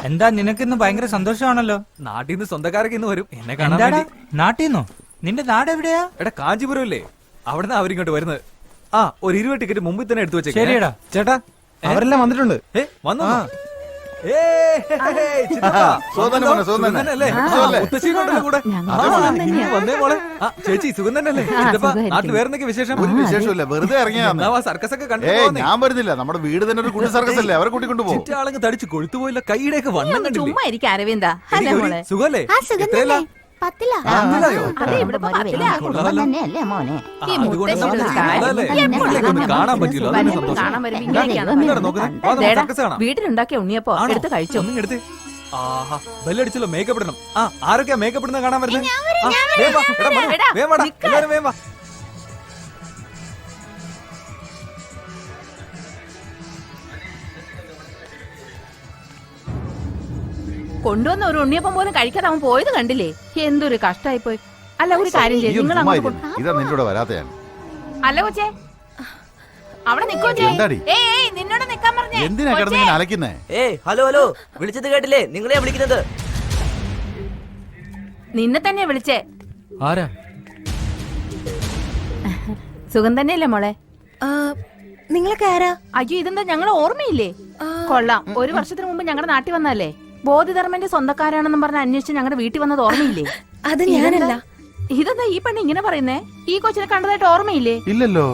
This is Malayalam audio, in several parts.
എന്താ നിനക്കിന്ന് ഭയങ്കര സന്തോഷമാണല്ലോ? നാട്ടിൽ നിന്ന് സ്വന്തക്കാരൊക്കെ ഇന്ന് വരും എന്നെ കാണാൻ എന്താടാ വേണ്ടി. നാട്ടിന്നോ? നിന്റെ നാട് എവിടെയാ? എടാ കാഞ്ചീപുരം ഇല്ലേ, അവിടുന്ന് അവരിങ്ങോട്ട് വരുന്നത്. ആ ഒരു 20 ടിക്കറ്റ് മുമ്പിൽ തന്നെ എടുത്തു വെച്ചേ. ശരിയടാ. ചേട്ടാ അവരെല്ലാം വന്നിട്ടുണ്ട്. വന്നു. ചേച്ചി സുഖം തന്നെയല്ലേ? നാട്ടിൽ വേറെന്തൊക്കെ വിശേഷം? ഒരു വിശേഷമില്ല, വെറുതെ ഇറങ്ങിയാ. സർക്കസ് ഒക്കെ ഞാൻ വരുന്നില്ല, നമ്മുടെ വീട് തന്നെ ഒരു കുട്ടി സർക്കസ് അല്ലേ, അവരെ കൂട്ടിക്കൊണ്ടു പോകും. ചുറ്റാളങ്ങ് തടിച്ചു കൊഴുത്തു പോയില്ല, കൈയുടെ ഒക്കെ വണ്ണം കണ്ടില്ലേ? ചുമ്മാ ഇരിക്കും അരവിന്ദ. സുഖല്ലേ? കാണാൻ പറ്റില്ല. വീട്ടിലുണ്ടാക്കിയ ഉണ്ണിയപ്പോ എടുത്ത് കഴിച്ചു. എടുത്ത് ബെല്ലടിച്ചല്ലോ. മേക്കപ്പ് ഇടണം. ആരൊക്കെയാ മേക്കപ്പ് ഇടുന്ന കാണാൻ വരുന്നത്? വേം വാ. കൊണ്ടുവന്ന ഒരു ഉണ്ണിയപ്പം പോലും കഴിക്കാതെ അവൻ പോയത് കണ്ടില്ലേ? എന്തൊരു കഷ്ടായി പോയി. അല്ല ഒരു കാര്യം ചെയ്യും, നിങ്ങൾ ഇതാ നിന്റെ കൂടെ വരാത്തയാണ്. അല്ല കൊച്ചേ അവിടെ നിക്കോ. നിന്നോട് നിക്കാൻ പറഞ്ഞേ. എന്തിനാ കിടന്നിങ്ങനെ അലക്കുന്നേ? ഹലോ വിളിച്ചത് കേട്ടില്ലേ? നിങ്ങളെയാ വിളിക്കുന്നത്. നിന്നെ തന്നെ വിളിച്ചേ. ആരാ? സുഖം തന്നെയല്ലേ മോളെ? നിങ്ങളൊക്കെ ആരാ? അയ്യോ ഇതെന്താ ഞങ്ങൾ ഓർമ്മയില്ലേ? കൊള്ളാം. ഒരു വർഷത്തിന് മുമ്പ് ഞങ്ങളുടെ നാട്ടിൽ വന്നല്ലേ. ബോധിധർമ്മന്റെ സ്വന്തക്കാരാണെന്നും പറഞ്ഞ് അന്വേഷിച്ച് ഞങ്ങളുടെ വീട്ടിൽ വന്നത് ഓർമ്മയില്ലേ? അത് ഞാനല്ല. ഇതെന്താ ഈ പെണ്ണ് ഇങ്ങനെ പറയുന്നേ? ഈ കൊച്ചിനെ കണ്ടതായിട്ട് ഓർമ്മയില്ലേ? ഇല്ലല്ലോ.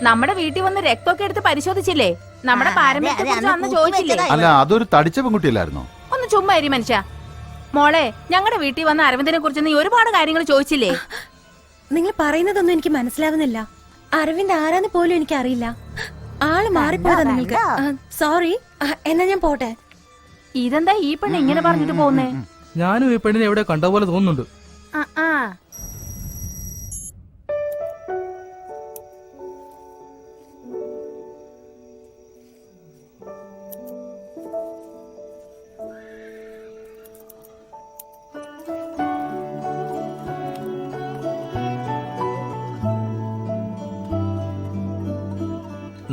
നമ്മുടെ വീട്ടിൽ വന്ന് രക്തമൊക്കെ എടുത്ത് പരിശോധിച്ചില്ലേ? നമ്മുടെ പാരമ്പര്യത്തെ കുറിച്ച് അന്ന് ചോദിച്ചില്ലേ? അല്ല, അതൊരു തടിച്ച പെൺകുട്ടിയല്ലായിരുന്നോ? ഒന്ന് ചുമ്മാ ഇരി മനുഷ്യ. മോളെ ഞങ്ങളുടെ വീട്ടിൽ വന്ന അരവിന്ദനെ കുറിച്ച് നീ ഒരുപാട് കാര്യങ്ങൾ ചോദിച്ചില്ലേ? നിങ്ങൾ പറയുന്നതൊന്നും എനിക്ക് മനസ്സിലാവുന്നില്ല. അരവിന്ദ് ആരാന്ന് പോലും എനിക്ക് അറിയില്ല. ആള് മാറിപ്പോയതാ നിങ്ങൾക്ക്. സോറി. എന്നാ ഞാൻ പോട്ടെ. ഇതെന്താ ഈ പെണ്ണ് ഇങ്ങനെ പറഞ്ഞിട്ട് പോകുന്നേ? ഞാനും ഈ പെണ്ണിനെ എവിടെ കണ്ട പോലെ തോന്നുന്നുണ്ട്.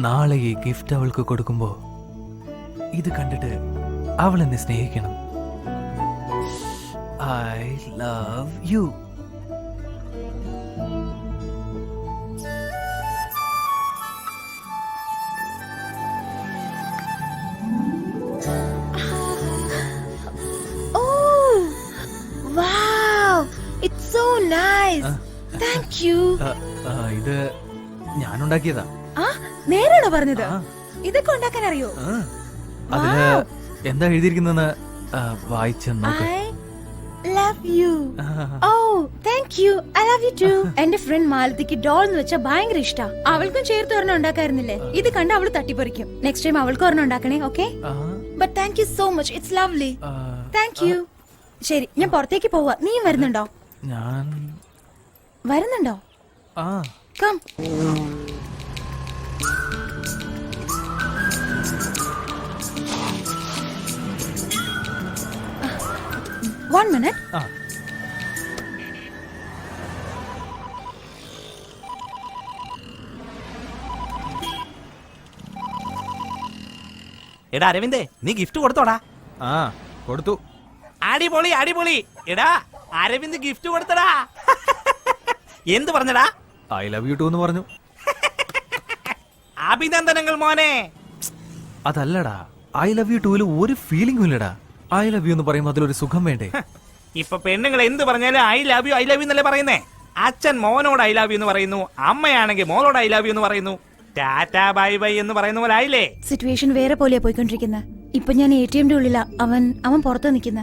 നാളെ ഈ ഗിഫ്റ്റ് അവൾക്ക് കൊടുക്കുമ്പോ ഇത് കണ്ടിട്ട് അവൾ എന്നെ സ്നേഹിക്കണം. I love you. ഇത് ഞാനുണ്ടാക്കിയതാ. നേരാണോ പറഞ്ഞത്? ഇതൊക്കെ ഉണ്ടാക്കാൻ അറിയോ? അതില് എന്താ എഴുതിയിരിക്കുന്നെന്ന് വായിച്ചു നോക്ക്. എന്റെ ഫ്രണ്ട് മാലതിക്ക് ഡോൾ എന്ന് വെച്ചാൽ ഭയങ്കര ഇഷ്ടാ. അവൾക്കും ചേർത്ത് ഒരെണ്ണം ഉണ്ടാക്കായിരുന്നില്ലേ? ഇത് കണ്ട് അവള് തട്ടിപ്പറിക്കും. നെക്സ്റ്റ് ടൈം അവൾക്ക് ഒരെണ്ണം ഉണ്ടാക്കണേ. Okay? But thank you so much. It's lovely. Thank you. ശരി, ഞാൻ പുറത്തേക്ക് പോവാ. നീ വരുന്നുണ്ടോ? ഞാൻ വരുന്നുണ്ടോ? കം. One minute. എടാ അരവിന്ദേ, നീ ഗിഫ്റ്റ് കൊടുത്തോടാ? കൊടുത്തു. അടിപൊളി. എടാ അരവിന്ദ് ഗിഫ്റ്റ് കൊടുത്തടാ. എന്ത് പറഞ്ഞടാ? ഐ ലവ് യു ടു എന്ന് പറഞ്ഞു. അഭിനന്ദനങ്ങൾ മോനെ. അതല്ലടാ, ഐ ലവ് യു ടൂല് ഒരു ഫീലിംഗും ഇല്ലടാ. ഐ ലവ് യു എന്ന് പറയുമ്പോ അതിലൊരു സുഖം വേണ്ടേ? ഇപ്പൊ പെണ്ണുങ്ങൾ എന്ത് പറഞ്ഞാലും ഐ ലവ് യു എന്നല്ലേ പറയുന്നേ. അച്ഛൻ മോനോട് ഐ ലവ് യു എന്ന് പറയുന്നു, അമ്മയാണെങ്കിൽ മോളോട് ഐ ലവ് യു എന്ന് പറയുന്നു. ടാറ്റാ ബൈ ബൈ എന്ന് പറയുന്ന പോലെ ആയില്ലേ? സിറ്റുവേഷൻ വേറെ പോലെയാ പോയിക്കൊണ്ടിരിക്കുന്നത്. ഇപ്പൊ ഞാൻ ATM ഉള്ളിലാ. അവൻ പുറത്ത് നിൽക്കുന്ന.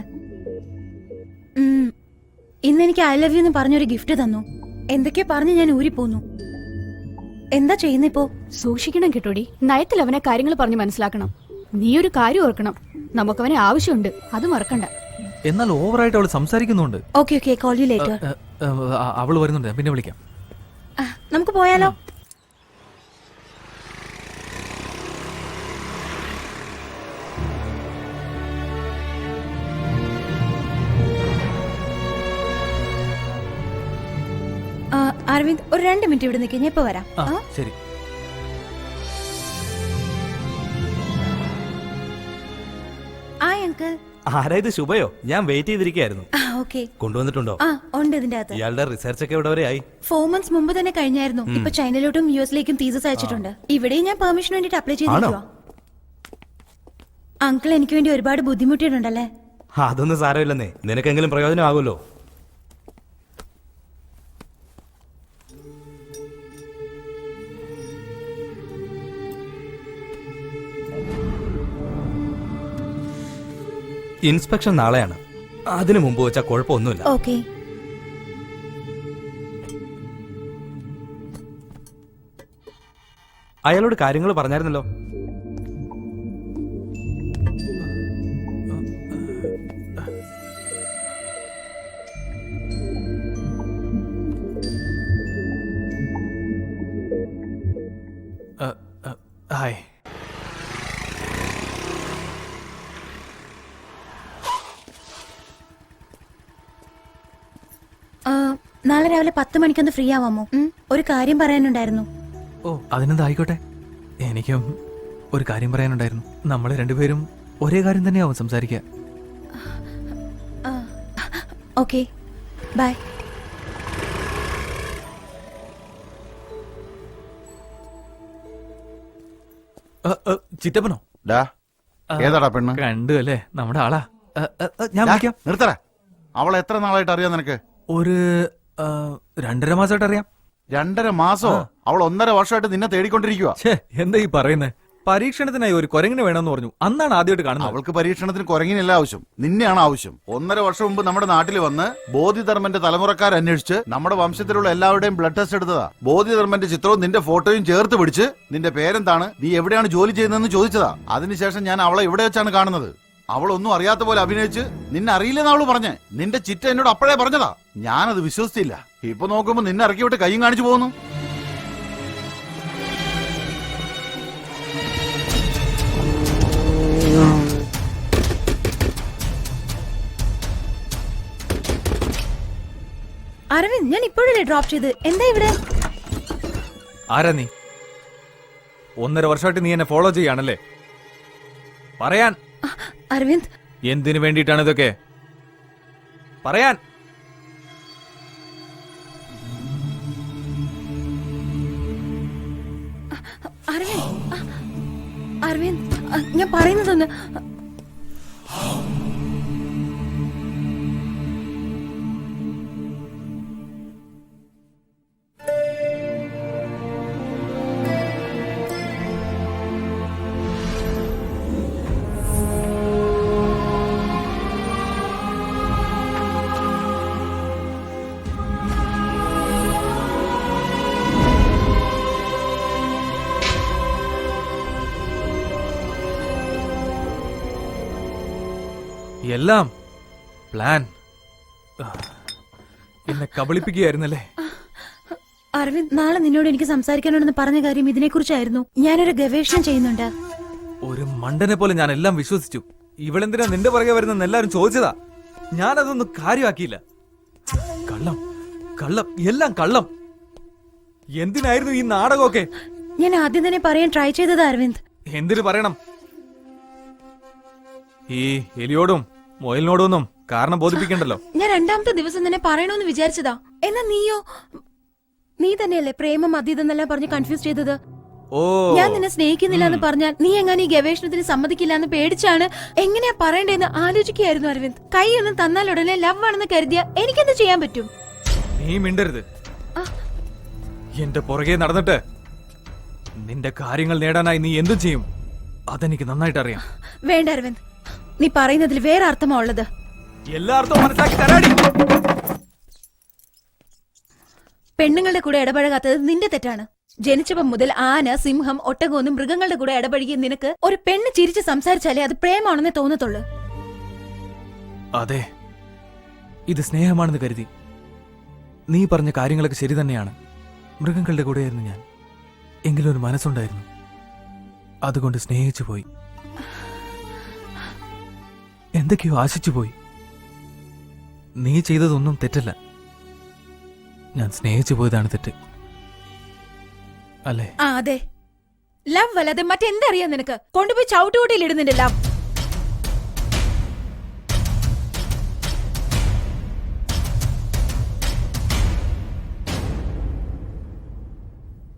ഇന്ന് എനിക്ക് ഐ ലവ് യു എന്ന് പറഞ്ഞൊരു ഗിഫ്റ്റ് തന്നു. എന്തൊക്കെയോ പറഞ്ഞ് ഞാൻ ഊരിപ്പോന്നു. എന്താ ചെയ്യുന്നിപ്പോ? സൂക്ഷിക്കണം കേട്ടോടി. നയത്തിൽ അവനെ കാര്യങ്ങൾ പറഞ്ഞ് മനസ്സിലാക്കണം. നീ ഒരു കാര്യം ഓർക്കണം, നമുക്കവനെ ആവശ്യമുണ്ട്, അത് മറക്കണ്ട. എന്നാൽ ഓവറായിട്ട് അവള് സംസാരിക്കുന്നുണ്ട്. Okay, call you later. അവള് വരുന്നുണ്ട്, പിന്നെ വിളിക്കാം. നമുക്ക് പോയാലോ? അരവിന്ദ്, ഒരു 2 മിനിറ്റ് ഇവിടെ നിൽക്കുക. ഞാൻ ഇപ്പൊ വരാം. ശരി. അങ്കിൾ. ആരാ ഇത്? ശുഭയോ? ഞാൻ വെയിറ്റ് ചെയ്തിരിക്കുകയായിരുന്നു. ആ ഓക്കെ. കൊണ്ടുവന്നിട്ടുണ്ടോ? ആ ഉണ്ട് ഇതിന്റെ അകത്ത്. ഇയാളുടെ റിസർച്ച് ഒക്കെ ഇവിടെ വരെ ആയി? 4 months മുമ്പ് തന്നെ കഴിഞ്ഞായിരുന്നു. ഇപ്പൊ ചൈനയിലോട്ടും യുഎസിലേക്കും തീസസ് അയച്ചിട്ടുണ്ട്. ഇവിടെയും ഞാൻ പെർമിഷൻ വേണ്ടിട്ട് അപ്ലൈ ചെയ്തിരിക്കുവാ. അങ്കിൾ എനിക്ക് വേണ്ടി ഒരുപാട് ബുദ്ധിമുട്ടിയിട്ടുണ്ടല്ലേ? അതൊന്നും സാരമില്ലെന്നേ, നിനക്കെങ്കിലും പ്രയോജനമാകുമല്ലോ. ഇൻസ്പെക്ഷൻ നാളെയാണ്. അതിനു മുമ്പ് വെച്ചാൽ കുഴപ്പമൊന്നുമില്ല. ഓക്കെ. അയാളോട് കാര്യങ്ങൾ പറഞ്ഞായിരുന്നല്ലോ. ഹായ്. നാളെ രാവിലെ 10 മണിക്കൊന്ന് ഫ്രീ ആവാമോ? ഒരു കാര്യം പറയാനുണ്ടായിരുന്നു. ഓ അതിനെന്താ, ആയിക്കോട്ടെ. എനിക്കും ഒരു കാര്യം പറയാനുണ്ടായിരുന്നു. നമ്മൾ രണ്ടുപേരും ഒരേ കാര്യം തന്നെയാവും സംസാരിക്കുക. Okay bye. ചിറ്റപ്പനോ? ഡാ ഏതാടാ പെണ്ണ്? കണ്ടു അല്ലേ, നമ്മുടെ ആളാ. ഞാൻ വിളിക്കാം. നിർത്തറ. അവളെ എത്ര നാളായിട്ട് അറിയാം നിനക്ക്? ഒരു 2.5 മാസമായിട്ട് അറിയാം. 2.5 മാസോ? അവൾ 1.5 വർഷമായിട്ട് നിന്നെ തേടിക്കൊണ്ടിരിക്കുക. എന്താ ഈ പറയുന്നേ? പരീക്ഷണത്തിനായി ഒരു കുരങ്ങിന് വേണമെന്ന് പറഞ്ഞു. അന്നാണ് ആദ്യമായിട്ട് കാണുന്നത്. അവൾക്ക് പരീക്ഷണത്തിന് കുരങ്ങിനല്ല ആവശ്യം, നിന്നെയാണ് ആവശ്യം. 1.5 വർഷം മുമ്പ് നമ്മുടെ നാട്ടിൽ വന്ന് ബോധിധർമ്മന്റെ തലമുറക്കാർ അന്വേഷിച്ച് നമ്മുടെ വംശത്തിലുള്ള എല്ലാവരുടെയും ബ്ലഡ് ടെസ്റ്റ് എടുത്തതാ. ബോധിധർമ്മന്റെ ചിത്രവും നിന്റെ ഫോട്ടോയും ചേർത്ത് പിടിച്ച് നിന്റെ പേരെന്താണ്, നീ എവിടെയാണ് ജോലി ചെയ്യുന്നതെന്ന് ചോദിച്ചതാ. അതിനുശേഷം ഞാൻ അവളെ ഇവിടെ വെച്ചാണ് കാണുന്നത്. അവളൊന്നും അറിയാത്ത പോലെ അഭിനയിച്ച് നിന്നെ അറിയില്ലെന്ന് അവള് പറഞ്ഞേ. നിന്റെ ചിറ്റ എന്നോട് അപ്പോഴേ പറഞ്ഞതാ. ഞാനത് വിശ്വസിച്ചില്ല. ഇപ്പൊ നോക്കുമ്പോ നിന്നെ ഇറക്കി വിട്ട് കൈയും കാണിച്ചു പോകുന്നു. അരവിന്ദ്, ഞാൻ ഇപ്പോഴല്ലേ ഡ്രോപ്പ് ചെയ്ത്. എന്താ ഇവിടെ? ആരാ നീ? 1.5 വർഷമായിട്ട് നീ എന്നെ ഫോളോ ചെയ്യാണല്ലേ? പറയാൻ. അരവിന്ദ്, എന്തിനു വേണ്ടിയിട്ടാണ് ഇതൊക്കെ? പറയാൻ. അരവിന്ദ്, അരവിന്ദ്, ഞാൻ പറയുന്നതൊന്ന്. എല്ലാം പ്ലാൻ. എന്നെ കബളിപ്പിക്കുകയായിരുന്നല്ലേ? അരവിന്ദ്, നാളെ നിന്നോട് എനിക്ക് സംസാരിക്കാനുണ്ടെന്ന് പറഞ്ഞ കാര്യം ഇതിനെക്കുറിച്ചായിരുന്നു. ഞാനൊരു ഗവേഷണം ചെയ്യുന്നുണ്ട്. ഒരു മണ്ടനെ പോലെ ഞാൻ എല്ലാം വിശ്വസിച്ചു. ഇവളെന്തിനാ നിന്റെ പുറകെ വരുന്നെന്ന് എല്ലാരും ചോദിച്ചതാ. ഞാനതൊന്നും കാര്യമാക്കിയില്ല. കള്ളം, കള്ളം, എല്ലാം കള്ളം. എന്തിനായിരുന്നു ഈ നാടകമൊക്കെ? ഞാൻ ആദ്യം തന്നെ പറയാൻ ട്രൈ ചെയ്തത് അരവിന്ദ്. എന്തിനു പറയണം? ഈ എലിയോടും മൊയലിനോടൊന്നും കാരണം ബോധിപ്പിക്കണ്ടല്ലോ. ഞാൻ 2ാമത്തെ ദിവസം തന്നെ പറയണമെന്ന് വിചാരിച്ചതാ. എന്നാ നീയോ? നീ തന്നെയല്ലേ പ്രേമം അതീതെന്നെല്ലാം പറഞ്ഞ് കൺഫ്യൂസ് ചെയ്തത്. ഓ, ഞാൻ നിന്നെ സ്നേഹിക്കുന്നില്ല എന്ന് പറഞ്ഞാൽ നീ എങ്ങനെ ഈ ഗവേഷണത്തിന് സമ്മതിക്കില്ല എന്ന് പേടിച്ചാണ് എങ്ങനെയാ പറയണ്ടേന്ന് ആലോചിക്കുകയായിരുന്നു അരവിന്ദ്. കൈ ഒന്നും തന്നാൽ ഉടനെ ലവ് ആണെന്ന് കരുതിയ എനിക്കെന്ത് ചെയ്യാൻ പറ്റും? നീ മിണ്ടരുത്. എന്റെ പുറകെ നടന്നിട്ട് നിന്റെ കാര്യങ്ങൾ നേടാനായി നീ എന്തും ചെയ്യും. അതെനിക്ക് നന്നായിട്ട് അറിയാം. വേണ്ട അരവിന്ദ്, നീ പറയുന്നതിൽ വേറെ അർത്ഥമാ ഉള്ളത്. എല്ലാ അർത്ഥവും മനസ്സിലാക്കി തരാടി. പെണ്ണുങ്ങളുടെ കൂടെ ഇടപഴകാത്തത് നിന്റെ തെറ്റാണ്. ജനിച്ചപ്പം മുതൽ ആന, സിംഹം, ഒട്ടകമൊന്നും മൃഗങ്ങളുടെ കൂടെ ഇടപഴകിയ നിനക്ക് ഒരു പെണ്ണ് ചിരിച്ച് സംസാരിച്ചാലേ അത് പ്രേമാണെന്നേ തോന്നത്തുള്ളൂ. അതെ, ഇത് സ്നേഹമാണെന്ന് കരുതി. നീ പറഞ്ഞ കാര്യങ്ങളൊക്കെ ശരി തന്നെയാണ്. മൃഗങ്ങളുടെ കൂടെയായിരുന്നു ഞാൻ. എങ്കിലും ഒരു മനസ്സുണ്ടായിരുന്നു. അതുകൊണ്ട് സ്നേഹിച്ചു പോയി. എന്തൊക്കെയോ ആശിച്ചു പോയി. നീ ചെയ്തതൊന്നും തെറ്റല്ല. ഞാൻ സ്നേഹിച്ചു പോയതാണ് തെറ്റ്, അല്ലേ? അതെ. ലവ് അല്ലാതെ മറ്റെന്തറിയാം നിനക്ക്? കൊണ്ടുപോയി ചവിട്ടുകൂട്ടിയിൽ ഇടുന്നില്ല ലവ്.